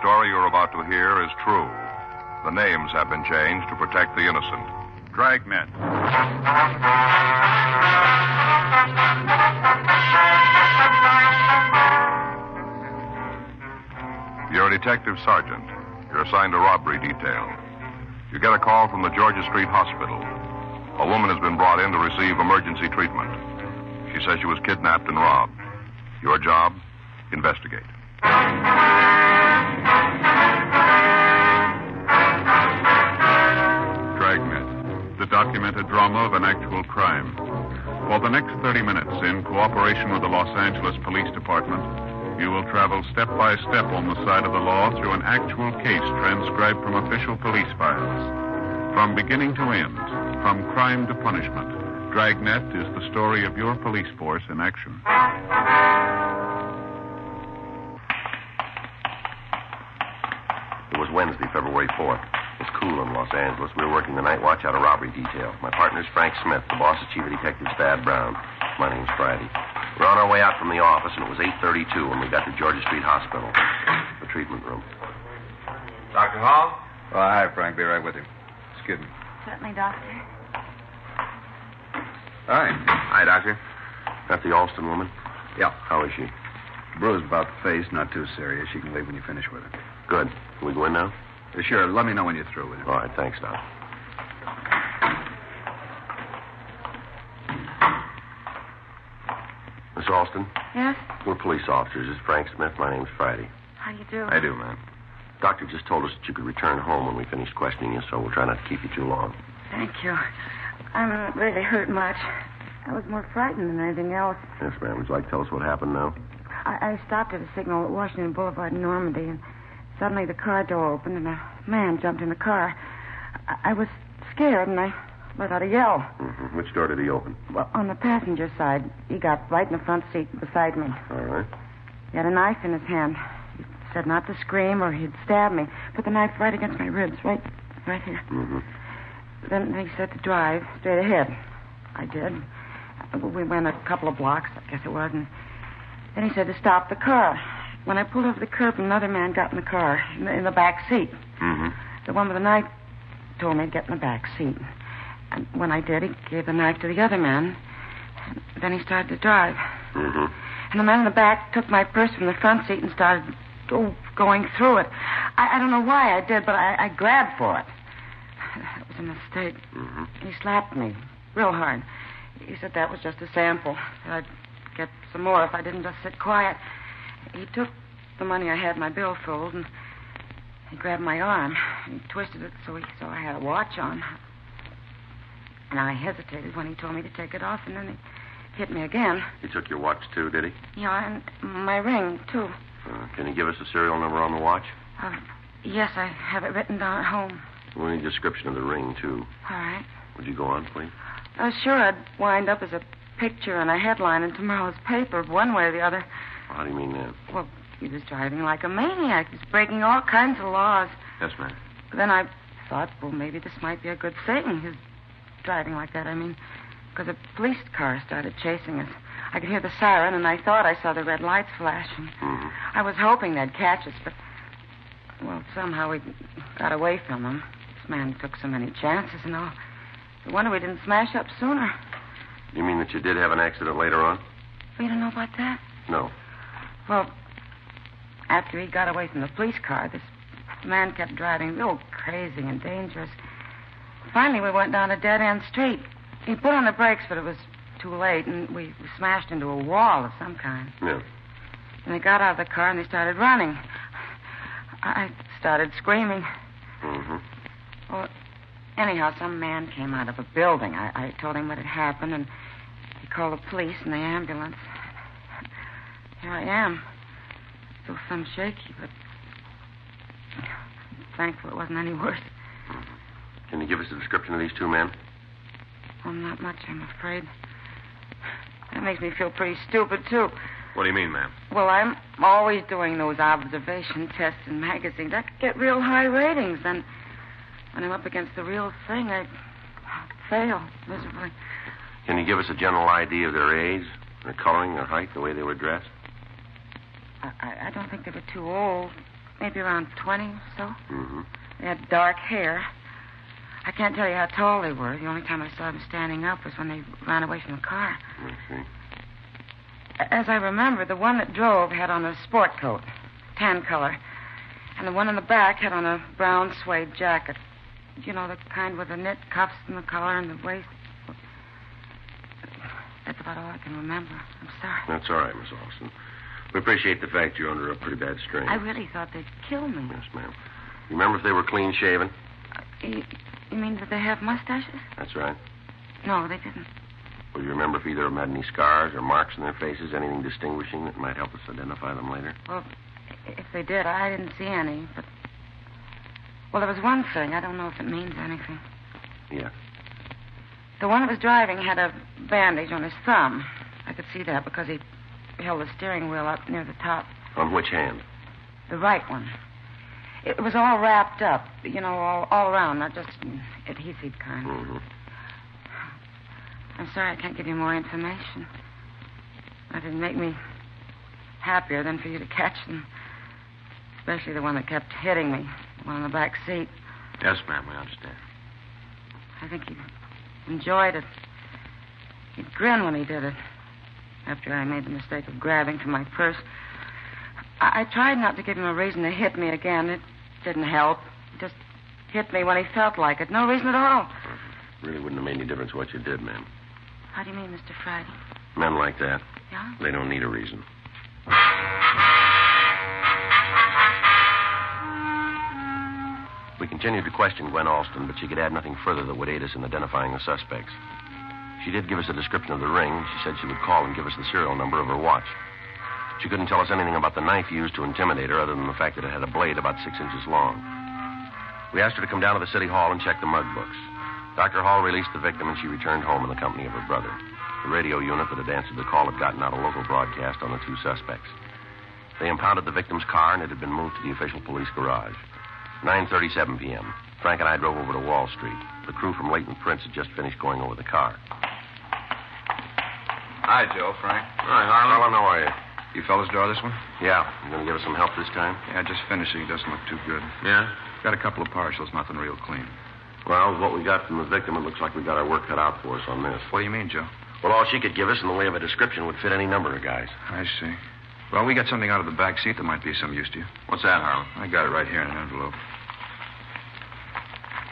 story you're about to hear is true. The names have been changed to protect the innocent. Dragnet. You're a detective sergeant. You're assigned to robbery detail. You get a call from the Georgia Street Hospital. A woman has been brought in to receive emergency treatment. She says she was kidnapped and robbed. Your job? Investigate. Dragnet, the documented drama of an actual crime. For the next 30 minutes, in cooperation with the Los Angeles Police Department, you will travel step by step on the side of the law through an actual case transcribed from official police files. From beginning to end, from crime to punishment, Dragnet is the story of your police force in action. It was Wednesday, February 4th. It was cool in Los Angeles. We were working the night watch out of robbery detail. My partner's Frank Smith. The boss is Chief of Detectives Thad Brown. My name's Friday. We're on our way out from the office, and it was 8:32 when we got to Georgia Street Hospital, the treatment room. Dr. Hall? Oh, hi, Frank. Be right with you. Excuse me. Certainly, Doctor. Hi. Hi, Doctor. That the Alston woman? Yeah. How is she? Bruised about the face, not too serious. You can leave when you finish with her. Good. Can we go in now? Sure. Let me know when you're through with her. All right, thanks, Doc. Miss Alston? Yes? We're police officers. This is Frank Smith. My name's Friday. How do you do? I do, ma'am. Doctor just told us that you could return home when we finish questioning you, so we'll try not to keep you too long. Thank you. I'm not really hurt much. I was more frightened than anything else. Yes, ma'am. Would you like to tell us what happened now? I stopped at a signal at Washington Boulevard in Normandy, and suddenly the car door opened, and a man jumped in the car. I was scared, and I let out a yell. Mm-hmm. Which door did he open? Well, on the passenger side. He got right in the front seat beside me. All right. He had a knife in his hand. He said not to scream or he'd stab me. Put the knife right against my ribs, right here. Mm-hmm. Then he said to drive straight ahead. I did. We went a couple of blocks, I guess it was, and then he said to stop the car. When I pulled over the curb, another man got in the car, in the back seat. Mm-hmm. The one with the knife told me to get in the back seat. And when I did, he gave the knife to the other man. And then he started to drive. Mm-hmm. And the man in the back took my purse from the front seat and started going through it. I don't know why I did, but I grabbed for it. It was a mistake. Mm-hmm. He slapped me real hard. He said that was just a sample. That I'd get some more if I didn't just sit quiet. He took the money I had in my billfold, and he grabbed my arm. He twisted it so I had a watch on. And I hesitated when he told me to take it off, and then he hit me again. He took your watch, too, did he? Yeah, and my ring, too. Can you give us the serial number on the watch? Yes, I have it written down at home. We need a description of the ring, too. All right. Would you go on, please? Sure, I'd wind up as a picture and a headline in tomorrow's paper, one way or the other. How do you mean that? Well, he was driving like a maniac. He's breaking all kinds of laws. Yes, ma'am. But then I thought, well, maybe this might be a good thing, his driving like that. I mean, because a police car started chasing us. I could hear the siren, and I thought I saw the red lights flashing. Mm-hmm. I was hoping they'd catch us, but, well, somehow we got away from them. This man took so many chances and all. No wonder we didn't smash up sooner. You mean that you did have an accident later on? You don't know about that? No. Well, after he got away from the police car, this man kept driving real crazy and dangerous. Finally, we went down a dead-end street. He put on the brakes, but it was too late, and we smashed into a wall of some kind. Yeah. And they got out of the car, and they started running. I started screaming. Mm-hmm. Well, anyhow, some man came out of a building. I told him what had happened, and he called the police and the ambulance. Here I am. Still some shaky, but thankful it wasn't any worse. Can you give us a description of these two men? Well, not much, I'm afraid. That makes me feel pretty stupid, too. What do you mean, ma'am? Well, I'm always doing those observation tests in magazines. I could get real high ratings. Then when I'm up against the real thing, I fail miserably. Can you give us a general idea of their age, their coloring, their height, the way they were dressed? I don't think they were too old. maybe around 20 or so. Mm-hmm. They had dark hair. I can't tell you how tall they were. The only time I saw them standing up was when they ran away from the car. I see. As I remember, the one that drove had on a sport coat, tan color. And the one in the back had on a brown suede jacket. You know, the kind with the knit cuffs and the collar and the waist. That's about all I can remember. I'm sorry. That's all right, Miss Alston. We appreciate the fact you're under a pretty bad strain. I really thought they'd kill me. Yes, ma'am. You remember if they were clean shaven? You mean that they have mustaches? That's right. No, they didn't. Well, you remember if either of them had any scars or marks on their faces, anything distinguishing that might help us identify them later? Well, if they did, I didn't see any, but... Well, there was one thing. I don't know if it means anything. Yeah. The one that was driving had a bandage on his thumb. I could see that because he held the steering wheel up near the top. On which hand? The right one. It was all wrapped up, you know, all around, not just adhesive kind. Mm-hmm. I'm sorry I can't give you more information. That didn't make me happier than for you to catch them. Especially the one that kept hitting me, the one in the back seat. Yes, ma'am, we understand. I think he enjoyed it. He'd grin when he did it. After I made the mistake of grabbing for my purse. I tried not to give him a reason to hit me again. It didn't help. He just hit me when he felt like it. No reason at all. Really wouldn't have made any difference what you did, ma'am. How do you mean, Mr. Friday? Men like that, Yeah? they don't need a reason. We continued to question Gwen Alston, but she could add nothing further that would aid us in identifying the suspects. She did give us a description of the ring. She said she would call and give us the serial number of her watch. She couldn't tell us anything about the knife used to intimidate her other than the fact that it had a blade about 6 inches long. We asked her to come down to the city hall and check the mug books. Dr. Hall released the victim, and she returned home in the company of her brother. The radio unit that had answered the call had gotten out a local broadcast on the two suspects. They impounded the victim's car, and it had been moved to the official police garage. 9:37 p.m. Frank and I drove over to Wall Street. The crew from Leighton Prince had just finished going over the car. Hi, Joe, Frank. Hi, Harlan. How are you? You fellas draw this one? Yeah. You going to give us some help this time? Yeah, just finishing. It doesn't look too good. Yeah? Got a couple of partials, nothing real clean. Well, what we got from the victim, it looks like we got our work cut out for us on this. What do you mean, Joe? Well, all she could give us in the way of a description would fit any number of guys. I see. Well, we got something out of the back seat that might be of some use to you. What's that, Harlan? I got it right here in an envelope.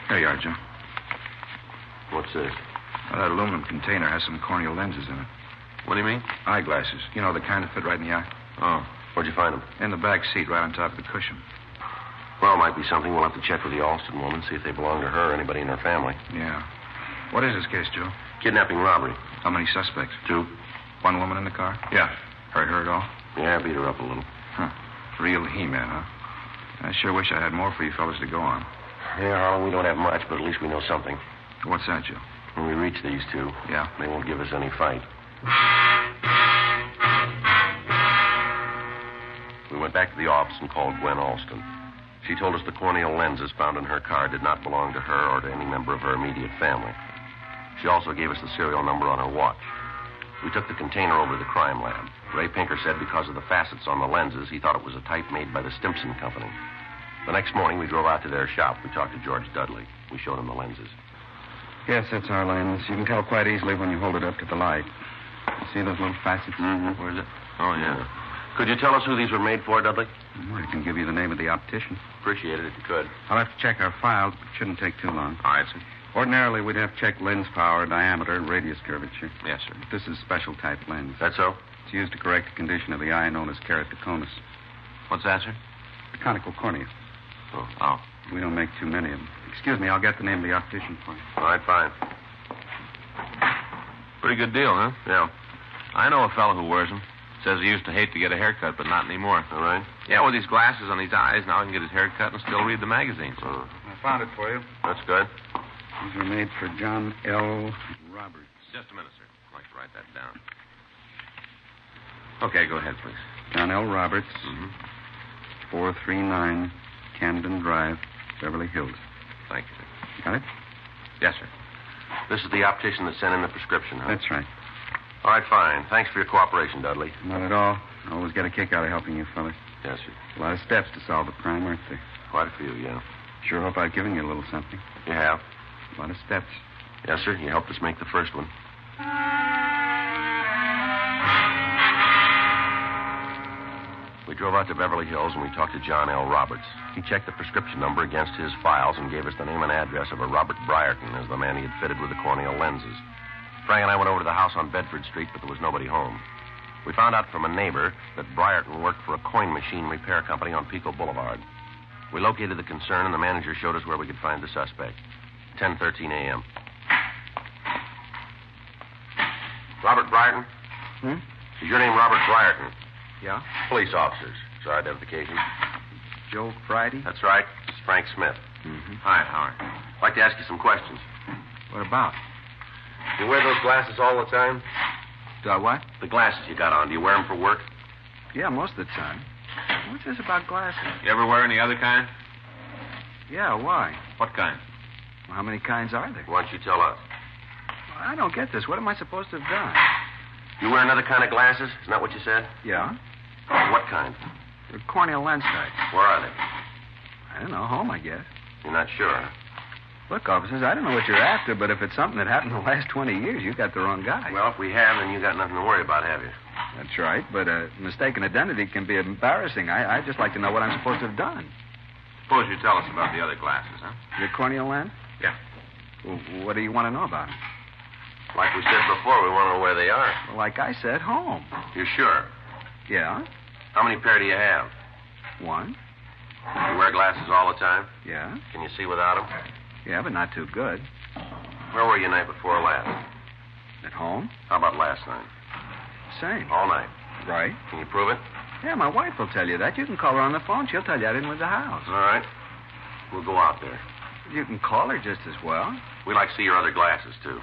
There you are, Joe. What's this? Well, that aluminum container has some corneal lenses in it. What do you mean? Eyeglasses. You know, the kind that fit right in the eye. Oh. Where'd you find them? In the back seat, right on top of the cushion. Well, it might be something. We'll have to check with the Alston woman, see if they belong to her or anybody in her family. Yeah. What is this case, Joe? Kidnapping robbery. How many suspects? 2. One woman in the car? Yeah. Hurt her at all? Yeah, beat her up a little. Huh. Real He-Man, huh? I sure wish I had more for you fellas to go on. Yeah, Harlan, we don't have much, but at least we know something. What's that, Joe? When we reach these two, Yeah. they won't give us any fight. We went back to the office and called Gwen Alston. She told us the corneal lenses found in her car did not belong to her or to any member of her immediate family. She also gave us the serial number on her watch. We took the container over to the crime lab. Ray Pinker said because of the facets on the lenses, he thought it was a type made by the Stimson Company. The next morning, we drove out to their shop. We talked to George Dudley. We showed him the lenses. Yes, that's our lens. You can tell quite easily when you hold it up to the light. You see those little facets? Mm-hmm. Where is it? Oh, yeah. Could you tell us who these were made for, Dudley? Well, I can give you the name of the optician. Appreciate it if you could. I'll have to check our files, but it shouldn't take too long. All right, sir. Ordinarily, we'd have to check lens power, diameter, and radius curvature. Yes, sir. But this is special type lens. That so? It's used to correct a condition of the eye known as keratoconus. What's that, sir? The conical cornea. Oh. We don't make too many of them. Excuse me, I'll get the name of the optician for you. All right, fine. Pretty good deal, huh? Yeah. I know a fellow who wears them. Says he used to hate to get a haircut, but not anymore. All right. Yeah, with these glasses on his eyes, now he can get his hair cut and still read the magazines. Oh, I found it for you. that's good. These were made for John L. Roberts. Just a minute, sir. I'd like to write that down. Okay, go ahead, please. John L. Roberts, Mm-hmm. 439 Camden Drive, Beverly Hills. Thank you, sir. Got it? Yes, sir. This is the optician that sent in the prescription, huh? That's right. All right, fine. Thanks for your cooperation, Dudley. Not at all. I always get a kick out of helping you fellas. Yes, sir. A lot of steps to solve a crime, aren't there? Quite a few, yeah. Sure hope I've given you a little something. You have? A lot of steps. Yes, sir. You helped us make the first one. We drove out to Beverly Hills and we talked to John L. Roberts. He checked the prescription number against his files and gave us the name and address of a Robert Brierton as the man he had fitted with the corneal lenses. Frank and I went over to the house on Bedford Street, but there was nobody home. We found out from a neighbor that Brierton worked for a coin machine repair company on Pico Boulevard. We located the concern, and the manager showed us where we could find the suspect. 10:13 a.m. Robert Brierton? Is your name Robert Brierton? Yeah? Police officers. It's our identification. Joe Friday? That's right. It's Frank Smith. Hi, Howard. I'd like to ask you some questions. What about? You wear those glasses all the time? Do I what? The glasses you got on, do you wear them for work? Yeah, most of the time. What's this about glasses? You ever wear any other kind? Yeah, why? What kind? Well, how many kinds are there? Why don't you tell us? Well, I don't get this. What am I supposed to have done? You wear another kind of glasses? Isn't that what you said? Yeah? What kind? They're corneal lens types. Where are they? I don't know, home, I guess. You're not sure. Look, officers, I don't know what you're after, but if it's something that happened in the last 20 years, you got the wrong guy. Well, if we have, then you got nothing to worry about, have you? That's right, but mistaken identity can be embarrassing. I'd just like to know what I'm supposed to have done. Suppose you tell us about the other glasses, huh? Your corneal lens? Yeah. Well, what do you want to know about them? Like we said before, we want to know where they are. Well, like I said, home. You're sure? Yeah? How many pair do you have? One? You wear glasses all the time? Yeah? Can you see without them? Yeah, but not too good. Where were you night before last? At home? How about last night? Same. All night. Right. Can you prove it? Yeah, my wife will tell you that. You can call her on the phone. She'll tell you I didn't leave the house. All right. We'll go out there. You can call her just as well. We'd like to see your other glasses, too.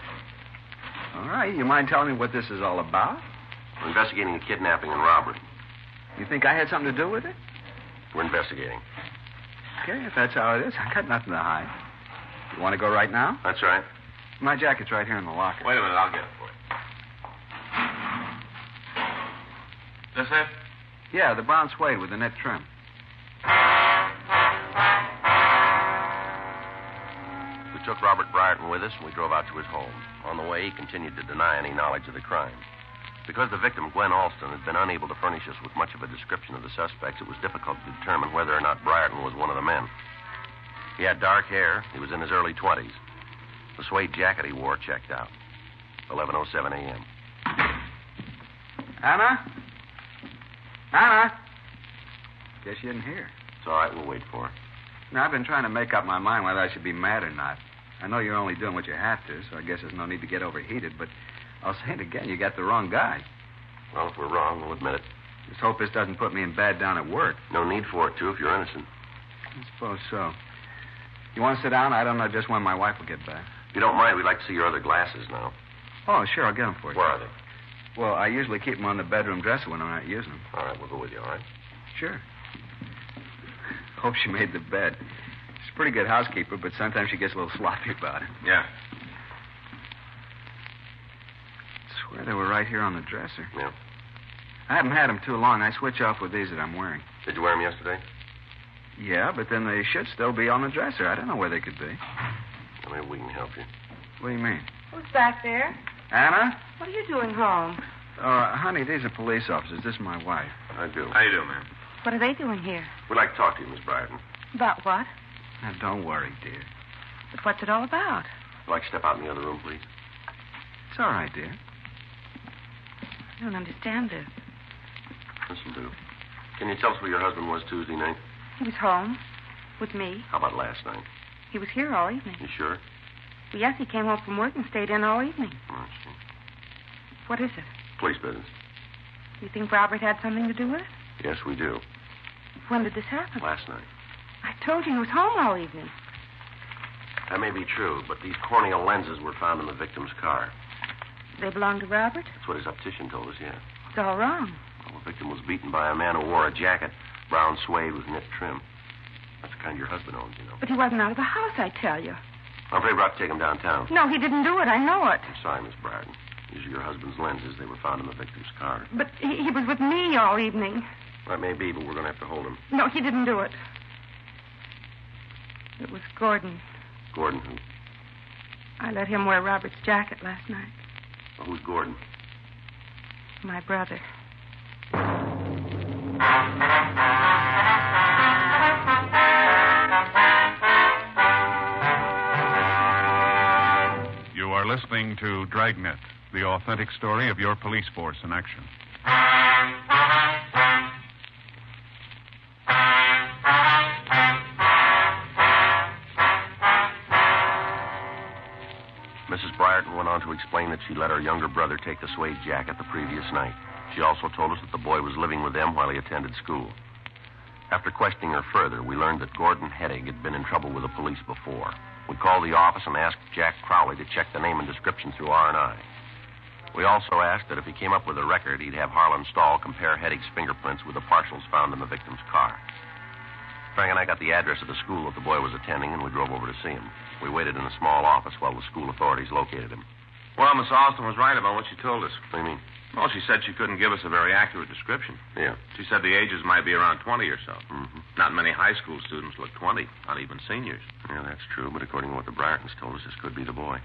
All right. You mind telling me what this is all about? We're investigating a kidnapping and robbery. You think I had something to do with it? We're investigating. Okay, if that's how it is, I got nothing to hide. You want to go right now? That's right. My jacket's right here in the locker. Wait a minute, I'll get it for you. This it? Yeah, the brown suede with the net trim. We took Robert Brierton with us, and we drove out to his home. On the way, he continued to deny any knowledge of the crime. Because the victim, Gwen Alston, had been unable to furnish us with much of a description of the suspects, it was difficult to determine whether or not Brierton was one of the men. He had dark hair. He was in his early 20s. The suede jacket he wore checked out. 11:07 a.m. Anna? Anna? Guess you didn't hear. It's all right. We'll wait for her. Now, I've been trying to make up my mind whether I should be mad or not. I know you're only doing what you have to, so I guess there's no need to get overheated, but I'll say it again. You got the wrong guy. Well, if we're wrong, we'll admit it. Just hope this doesn't put me in bad down at work. No need for it, too, if you're innocent. I suppose so. You want to sit down? I don't know just when my wife will get back. If you don't mind, we'd like to see your other glasses now. Oh, sure, I'll get them for you. Where are they? Well, I usually keep them on the bedroom dresser when I'm not using them. All right, we'll go with you, all right? Sure. Hope she made the bed. She's a pretty good housekeeper, but sometimes she gets a little sloppy about it. Yeah. I swear they were right here on the dresser. Yeah. I haven't had them too long. I switch off with these that I'm wearing. Did you wear them yesterday? Yeah, but then they should still be on the dresser. I don't know where they could be. Well, maybe we can help you. What do you mean? Who's back there? Anna? What are you doing home? Honey, these are police officers. This is my wife. I do. How you doing, ma'am? What are they doing here? We'd like to talk to you, Miss Brierton. About what? Now, don't worry, dear. But what's it all about? Would you like to step out in the other room, please? It's all right, dear. I don't understand this. Listen, do. Can you tell us where your husband was Tuesday night? He was home with me. How about last night? He was here all evening. You sure? Well, yes, he came home from work and stayed in all evening. Oh, I see. What is it? Police business. You think Robert had something to do with it? Yes, we do. When did this happen? Last night. I told you he was home all evening. That may be true, but these corneal lenses were found in the victim's car. They belong to Robert? That's what his optician told us, yeah. It's all wrong. Well, the victim was beaten by a man who wore a jacket, brown suede with knit trim. That's the kind your husband owns, you know. But he wasn't out of the house, I tell you. I'm afraid we'll have to take him downtown. No, he didn't do it. I know it. I'm sorry, Miss Brierton. These are your husband's lenses. They were found in the victim's car. But he was with me all evening. That may be, but we're going to have to hold him. No, he didn't do it. It was Gordon. Gordon who? I let him wear Robert's jacket last night. Well, who's Gordon? My brother. You are listening to Dragnet, the authentic story of your police force in action. Mrs. Brierton went on to explain that she let her younger brother take the suede jacket the previous night. She also told us that the boy was living with them while he attended school. After questioning her further, we learned that Gordon Hennig had been in trouble with the police before. We called the office and asked Jack Crowley to check the name and description through R&I. We also asked that if he came up with a record, he'd have Harlan Stahl compare Henig's fingerprints with the partials found in the victim's car. Frank and I got the address of the school that the boy was attending, and we drove over to see him. We waited in a small office while the school authorities located him. Well, Miss Alston was right about what she told us. What do you mean? Well, she said she couldn't give us a very accurate description. Yeah. She said the ages might be around 20 or so. Mm-hmm. Not many high school students look 20, not even seniors. Yeah, that's true, but according to what the Briertons told us, this could be the boy.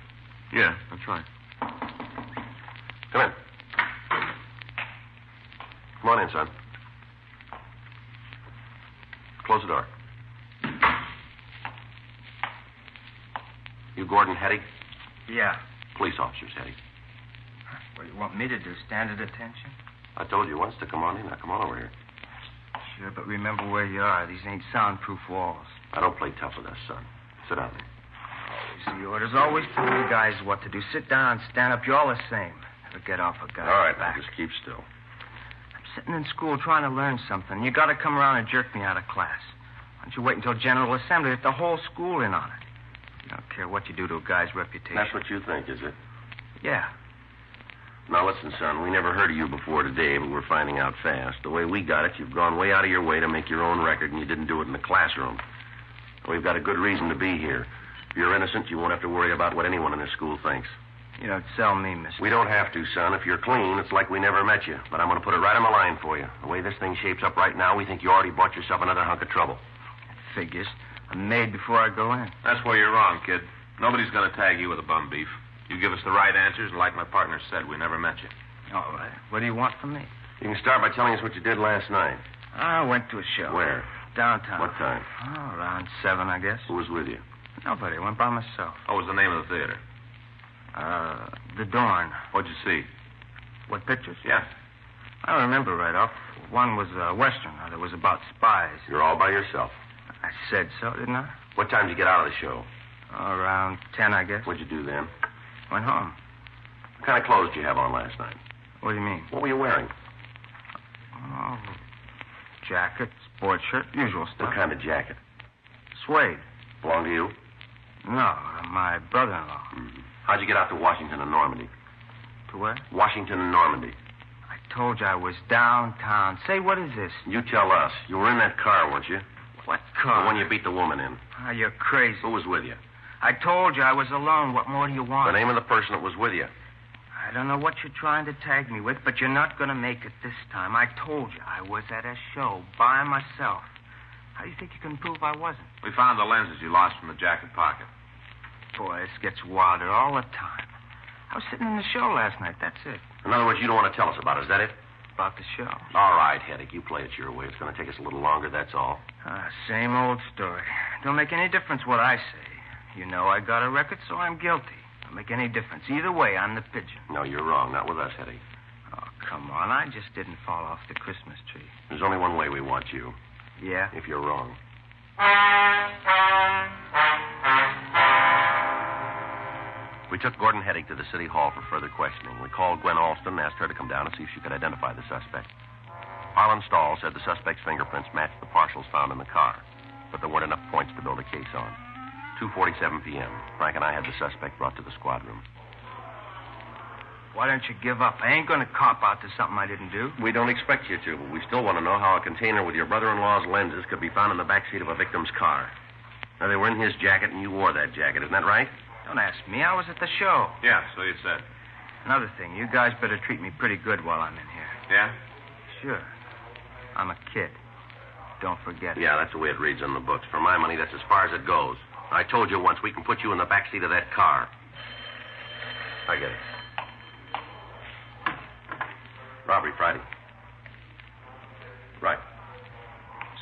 Yeah, that's right. Come in. Come on in, son. Close the door. You Gordon Hennig? Yeah. Police officers, Hennig. What do you want me to do? Stand at attention? I told you once to come on in. Now come on over here. Sure, but remember where you are. These ain't soundproof walls. I don't play tough with us, son. Sit down there. Always the orders. Always tell you guys what to do. Sit down, stand up. You're all the same. Never get off a guy's All right, back. now just keep still. I'm sitting in school trying to learn something. You got to come around and jerk me out of class. Why don't you wait until General Assembly with the whole school in on it? You don't care what you do to a guy's reputation. That's what you think, is it? Yeah. Now, listen, son, we never heard of you before today, but we're finding out fast. The way we got it, you've gone way out of your way to make your own record, and you didn't do it in the classroom. We've got a good reason to be here. If you're innocent, you won't have to worry about what anyone in this school thinks. You don't sell me, mister. We don't have to, son. If you're clean, it's like we never met you. But I'm going to put it right on the line for you. The way this thing shapes up right now, we think you already bought yourself another hunk of trouble. Figures. I'm made before I go in. That's where you're wrong, kid. Nobody's going to tag you with a bum beef. You give us the right answers, and like my partner said, we never met you. All right. What do you want from me? You can start by telling us what you did last night. I went to a show. Where? Downtown. What time? Oh, around 7, I guess. Who was with you? Nobody. I went by myself. What was the name of the theater? The Dawn. What'd you see? What pictures? Yeah. I don't remember right off. One was a Western. That was about spies. You're all by yourself. I said so, didn't I? What time did you get out of the show? Around 10, I guess. What'd you do then? Went home. What kind of clothes did you have on last night? What do you mean? What were you wearing? Oh, jacket, sports shirt, usual stuff. What kind of jacket? Suede. Belong to you? No, my brother-in-law. Mm-hmm. How'd you get out to Washington and Normandy? To where? Washington and Normandy. I told you I was downtown. Say, what is this? You tell us. You were in that car, weren't you? What car? The one you beat the woman in. Oh, you're crazy. Who was with you? I told you I was alone. What more do you want? The name of the person that was with you. I don't know what you're trying to tag me with, but you're not going to make it this time. I told you I was at a show by myself. How do you think you can prove I wasn't? We found the lenses you lost from the jacket pocket. Boy, this gets wilder all the time. I was sitting in the show last night, that's it. In other words, you don't want to tell us about it, is that it? About the show. All right, Heddick, you play it your way. It's going to take us a little longer, that's all. Same old story. Don't make any difference what I say. You know I got a record, so I'm guilty. Don't make any difference. Either way, I'm the pigeon. No, you're wrong. Not with us, Heddick. Oh, come on. I just didn't fall off the Christmas tree. There's only one way we want you. Yeah? If you're wrong. We took Gordon Heddick to the city hall for further questioning. We called Gwen Alston and asked her to come down and see if she could identify the suspect. Harlan Stahl said the suspect's fingerprints matched the partials found in the car, but there weren't enough points to build a case on. 2:47 p.m. Frank and I had the suspect brought to the squad room. Why don't you give up? I ain't going to cop out to something I didn't do. We don't expect you to, but we still want to know how a container with your brother-in-law's lenses could be found in the back seat of a victim's car. Now, they were in his jacket, and you wore that jacket. Isn't that right? Don't ask me. I was at the show. Yeah, so you said. Another thing, you guys better treat me pretty good while I'm in here. Yeah? Sure. I'm a kid. Don't forget it. Yeah, that's the way it reads on the books. For my money, that's as far as it goes. I told you once we can put you in the back seat of that car. I get it. Robbery Friday. Right.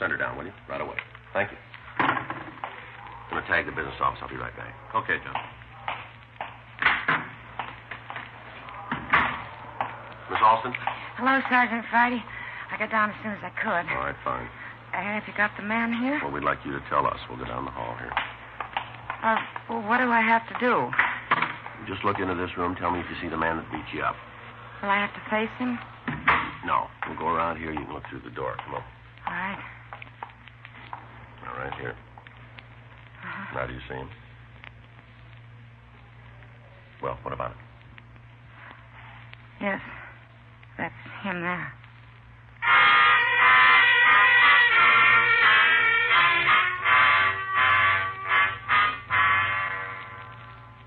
Send her down, will you? Right away. Thank you. I'm going to tag the business office. I'll be right back. Okay, John. Miss Alston? Hello, Sergeant Friday. I got down as soon as I could. All right, fine. Have you got the man here? Well, we'd like you to tell us. We'll go down the hall here. Well, what do I have to do? Just look into this room. Tell me if you see the man that beat you up. Will I have to face him? No. We'll go around here. You can look through the door. Come on. All right. All right, here. Now, do you see him? Well, what about it? Yes. That's him there.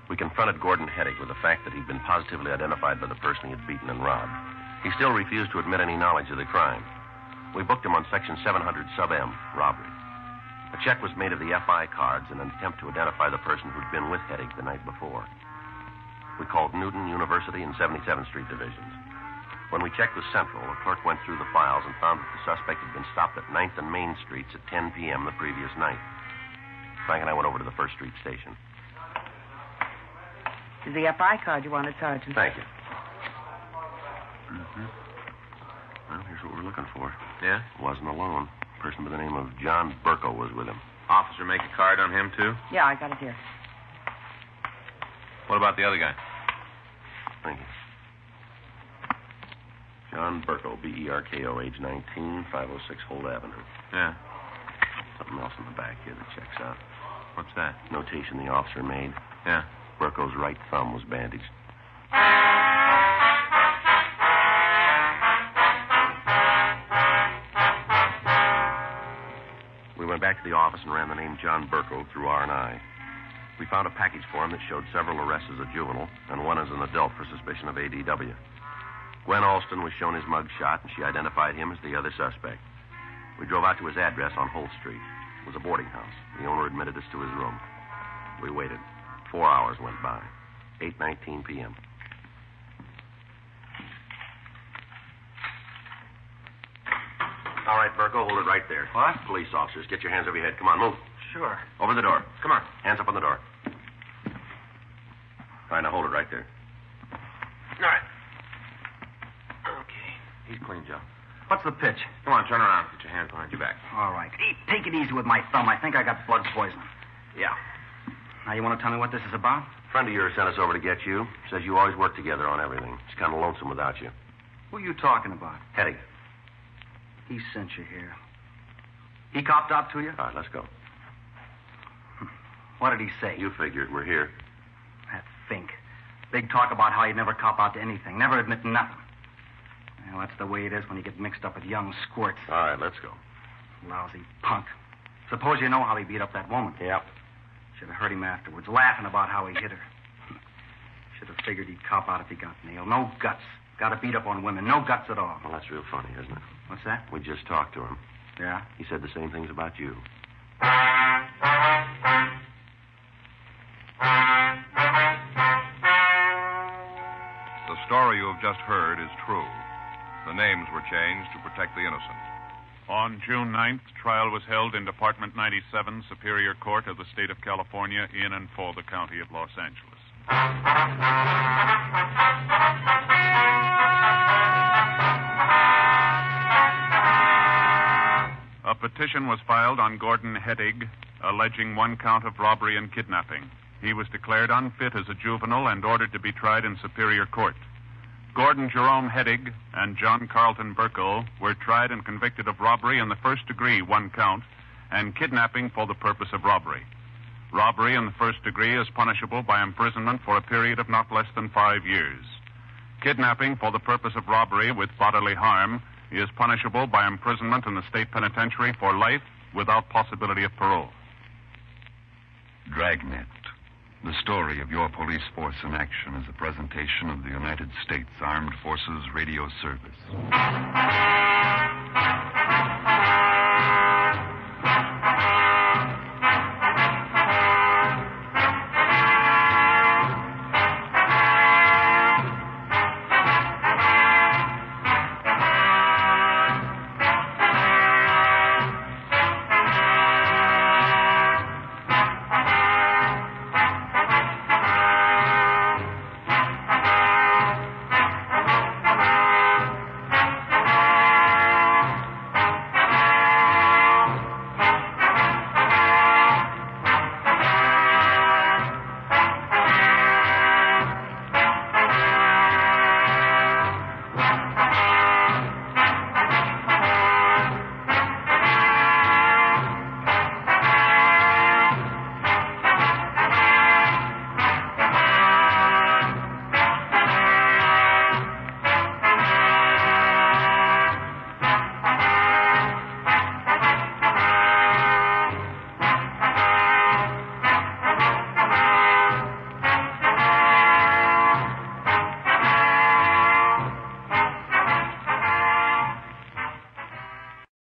We confronted Gordon Heddick with the fact that he'd been positively identified by the person he had beaten and robbed. He still refused to admit any knowledge of the crime. We booked him on Section 700 Sub-M, robbery. A check was made of the FI cards in an attempt to identify the person who'd been with Heddick the night before. We called Newton, University, and 77th Street divisions. When we checked with Central, a clerk went through the files and found that the suspect had been stopped at 9th and Main Streets at 10 p.m. the previous night. Frank and I went over to the 1st Street station. Is the FI card you wanted, Sergeant? Thank you. Mm-hmm. Well, here's what we're looking for. Yeah? Wasn't alone. A person by the name of John Burko was with him. Officer make a card on him, too? Yeah, I got it here. What about the other guy? Thank you. John Burko, B-E-R-K-O, age 19, 506 Holt Avenue. Yeah. Something else in the back here that checks out. What's that? Notation the officer made. Yeah. Burko's right thumb was bandaged. We went back to the office and ran the name John Burko through R&I. We found a package for him that showed several arrests as a juvenile and one as an adult for suspicion of ADW. Gwen Alston was shown his mug shot, and she identified him as the other suspect. We drove out to his address on Holt Street. It was a boarding house. The owner admitted us to his room. We waited. 4 hours went by. 8:19 p.m. All right, Burko, hold it right there. What? Police officers, get your hands over your head. Come on, move. Sure. Over the door. Come on. Hands up on the door. All right, now hold it right there. All right. Okay. He's clean, Joe. What's the pitch? Come on, turn around. Get your hands behind your back. All right. Take it easy with my thumb. I think I got blood poisoning. Yeah. Now, you want to tell me what this is about? A friend of yours sent us over to get you. Says you always work together on everything. He's kind of lonesome without you. Who are you talking about? Heddick. He sent you here. He copped out to you? All right, let's go. What did he say? You figured. We're here. That Fink. Big talk about how he'd never cop out to anything. Never admit nothing. Well, that's the way it is when you get mixed up with young squirts. All right, let's go. Lousy punk. Suppose you know how he beat up that woman. Yep. Should have heard him afterwards, laughing about how he hit her. Should have figured he'd cop out if he got nailed. No guts. Got to beat up on women. No guts at all. Well, that's real funny, isn't it? What's that? We just talked to him. Yeah? He said the same things about you. The story you have just heard is true. The names were changed to protect the innocent. On June 9th, trial was held in Department 97, Superior Court of the State of California, in and for the County of Los Angeles. A petition was filed on Gordon Heddick, alleging one count of robbery and kidnapping. He was declared unfit as a juvenile and ordered to be tried in Superior Court. Gordon Jerome Heddick and John Carlton Burko were tried and convicted of robbery in the first degree, one count, and kidnapping for the purpose of robbery. Robbery in the first degree is punishable by imprisonment for a period of not less than 5 years. Kidnapping for the purpose of robbery with bodily harm is punishable by imprisonment in the state penitentiary for life without possibility of parole. Dragnet, The story of your police force in action is a presentation of the United States Armed Forces Radio Service.